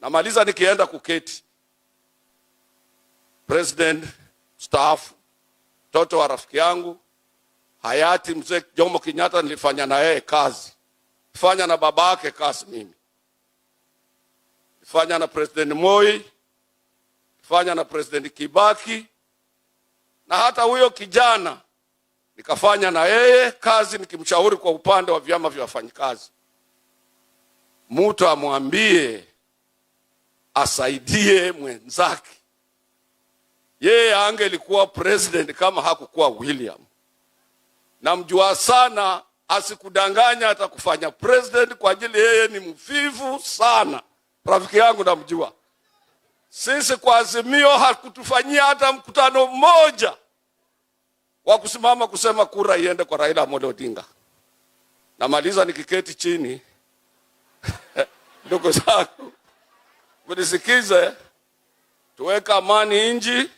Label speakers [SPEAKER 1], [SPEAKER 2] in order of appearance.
[SPEAKER 1] Namaliza nikienda kuketi. President staff, mtoto wa rafiki yangu hayati mzee Jomo Kenyatta, nilifanya na yeye kazi. Nilifanya na babake kazi mimi. Nilifanya na President Moi, nilifanya na President Kibaki, na hata huyo kijana nikafanya na yeye kazi nikimshauri kwa upande wa vyama vya wafanyikazi. Mtu amwambie asaidie mwenzake. Yeye angelikuwa president kama hakukuwa William. Namjua sana, asikudanganya atakufanya president kwa ajili yeye ni mvivu sana. Rafiki yangu namjua. Sisi kwa Azimio hakutufanyia hata mkutano mmoja wa kusimama kusema kura iende kwa Raila Amolo Odinga. Namaliza nikiketi chini. Ndugu zangu, mnisikize, tuweka amani nchi,